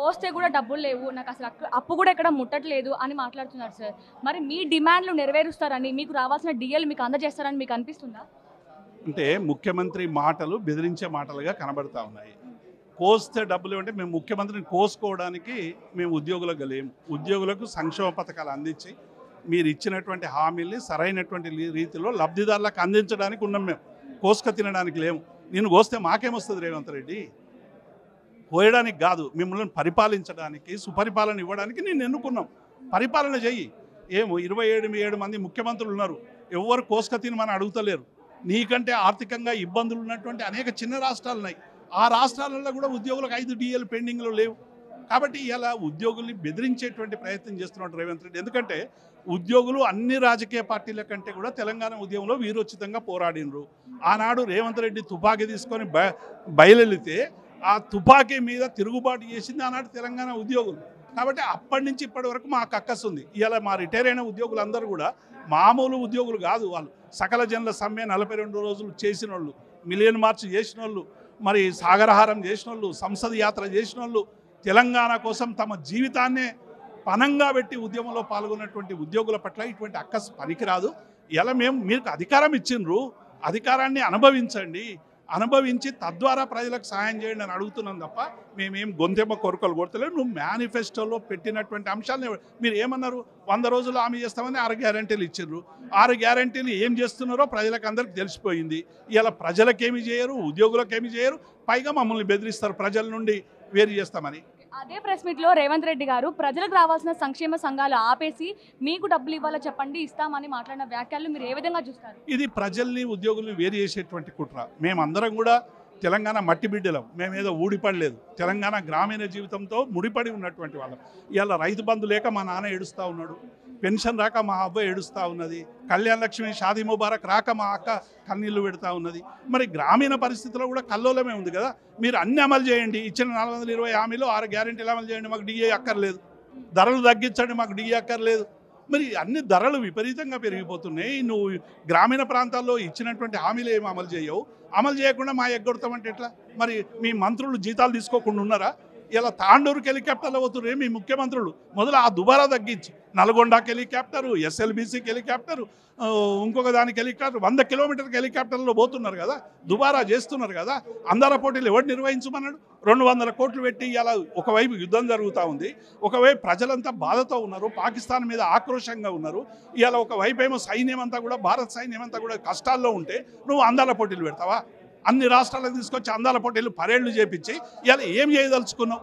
కోస్తే కూడా డబ్బులు లేవు, నాకు అసలు అప్పు కూడా ఎక్కడ ముట్టట్లేదు అని మాట్లాడుతున్నారు సార్. మరి మీ డిమాండ్లు నెరవేరుస్తారని, మీకు రావాల్సిన డిఎల్ మీకు అందజేస్తారని మీకు అనిపిస్తుందా? అంటే ముఖ్యమంత్రి మాటలు బెదిరించే మాటలుగా కనబడతా ఉన్నాయి. కోస్తే డబ్బులు అంటే మేము ముఖ్యమంత్రిని కోసుకోవడానికి మేము ఉద్యోగులకు లేము. ఉద్యోగులకు సంక్షేమ పథకాలు అందించి మీరు ఇచ్చినటువంటి హామీల్ని సరైనటువంటి రీతిలో లబ్ధిదారులకు అందించడానికి ఉన్నాం. మేము కోసుక తినడానికి లేము. నేను కోస్తే మాకేమొస్తుంది రేవంత్ రెడ్డి? పోయడానికి కాదు, మిమ్మల్ని పరిపాలించడానికి, సుపరిపాలన ఇవ్వడానికి నేను ఎన్నుకున్నాం. పరిపాలన చెయ్యి. ఏమో 27 మంది ముఖ్యమంత్రులు ఉన్నారు, ఎవరు కోసుక తినమని అడుగుతలేరు. నీకంటే ఆర్థికంగా ఇబ్బందులు ఉన్నటువంటి అనేక చిన్న రాష్ట్రాలు ఉన్నాయి. ఆ రాష్ట్రాలలో కూడా ఉద్యోగులకు 5 DL పెండింగ్లో లేవు. కాబట్టి ఇలా ఉద్యోగుల్ని బెదిరించేటువంటి ప్రయత్నం చేస్తున్నాడు రేవంత్ రెడ్డి. ఎందుకంటే ఉద్యోగులు అన్ని రాజకీయ పార్టీల కంటే కూడా తెలంగాణ ఉద్యమంలో వీరోచితంగా పోరాడినరు. ఆనాడు రేవంత్ రెడ్డి తుపాకీ తీసుకొని బయలుదేరితే ఆ తుపాకీ మీద తిరుగుబాటు చేసింది ఆనాడు తెలంగాణ ఉద్యోగులు. కాబట్టి అప్పటి నుంచి ఇప్పటి వరకు మాకు అక్కసు ఉంది. ఇలా మా రిటైర్ అయిన ఉద్యోగులందరూ కూడా మామూలు ఉద్యోగులు కాదు. వాళ్ళు సకల జనుల సమ్మె 42 రోజులు చేసిన వాళ్ళు, మిలియన్ మార్చ్ చేసిన వాళ్ళు, మరి సాగరహారం చేసిన వాళ్ళు, సంసద్ యాత్ర చేసిన వాళ్ళు, తెలంగాణ కోసం తమ జీవితాన్నే పనంగా పెట్టి ఉద్యమంలో పాల్గొన్నటువంటి ఉద్యోగుల పట్ల ఇటువంటి అక్కసు పనికిరాదు. ఇలా మేము మీకు అధికారం ఇచ్చిండ్రు, అధికారాన్ని అనుభవించండి, అనుభవించి తద్వారా ప్రజలకు సహాయం చేయండి అని అడుగుతున్నాం తప్ప మేమేం గొంతెమ్మ కొరకలు కొడతలేదు. నువ్వు మేనిఫెస్టోలో పెట్టినటువంటి అంశాలని మీరు ఏమన్నారు? 100 రోజులు హామీ చేస్తామని 6 గ్యారంటీలు ఇచ్చిండ్రు. 6 గ్యారంటీలు ఏం చేస్తున్నారో ప్రజలకు అందరికీ తెలిసిపోయింది. ఇలా ప్రజలకేమి చేయరు, ఉద్యోగులకేమి చేయరు, పైగా మమ్మల్ని బెదిరిస్తారు ప్రజల నుండి వేరు చేస్తామని. అదే ప్రెస్ మీట్లో రేవంత్ రెడ్డి గారు ప్రజలకు రావాల్సిన సంక్షేమ సంఘాలు ఆపేసి మీకు డబ్బులు ఇవ్వాలో చెప్పండి ఇస్తామని మాట్లాడిన వ్యాఖ్యలు మీరు ఏ విధంగా చూస్తారు? ఇది ప్రజల్ని ఉద్యోగుల్ని వేరు చేసేటువంటి కుట్ర. మేమందరం కూడా తెలంగాణ మట్టి బిడ్డలం, మేమేదో ఊడిపడలేదు. తెలంగాణ గ్రామీణ జీవితంతో ముడిపడి ఉన్నటువంటి వాళ్ళం. ఇవాళ రైతు బంధు లేక మా నాన్న ఏడుస్తూ ఉన్నాడు, పెన్షన్ రాక మా అబ్బాయి ఏడుస్తూ ఉన్నది, కళ్యాణ లక్ష్మి షాదీ ముబారక్ రాక మా అక్క కన్నీళ్లు పెడతా ఉన్నది. మరి గ్రామీణ పరిస్థితిలో కూడా కల్లోలమే ఉంది కదా. మీరు అన్ని అమలు చేయండి, ఇచ్చిన 420 హామీలు 6 గ్యారెంటీలు అమలు చేయండి, మాకు డిఏ అక్కర్లేదు. ధరలు తగ్గించండి, మాకు డిఏ అక్కర్లేదు. మరి అన్ని ధరలు విపరీతంగా పెరిగిపోతున్నాయి. నువ్వు గ్రామీణ ప్రాంతాల్లో ఇచ్చినటువంటి హామీలు ఏమి అమలు చేయవు, అమలు చేయకుండా మా ఎగ్గొడతామంటే ఎట్లా? మరి మీ మంత్రులు జీతాలు తీసుకోకుండా ఉన్నారా? ఇలా తాండూరుకి హెలికాప్టర్లు పోతున్నారు మీ ముఖ్యమంత్రులు. మొదలు ఆ దుబారా తగ్గించి నల్గొండకి హెలికాప్టరు, SLBCకి హెలికాప్టరు, ఇంకొక దానికి హెలికాప్టర్, 100 కిలోమీటర్కి హెలికాప్టర్లో పోతున్నారు కదా, దుబారా చేస్తున్నారు కదా. అందర పోటీలు ఎవరు నిర్వహించమన్నాడు? 200 కోట్లు పెట్టి ఇలా ఒకవైపు యుద్ధం జరుగుతూ ఉంది, ఒకవైపు ప్రజలంతా బాధతో ఉన్నారు, పాకిస్తాన్ మీద ఆక్రోషంగా ఉన్నారు. ఇలా ఒకవైపు ఏమో సైన్యం అంతా కూడా, భారత సైన్యం అంతా కూడా కష్టాల్లో ఉంటే నువ్వు అందాల పోటీలు పెడతావా? అన్ని రాష్ట్రాలకు తీసుకొచ్చి అందాల పోటీలు పరేళ్లు చేపించి ఇలా ఏం చేయదలుచుకున్నావు?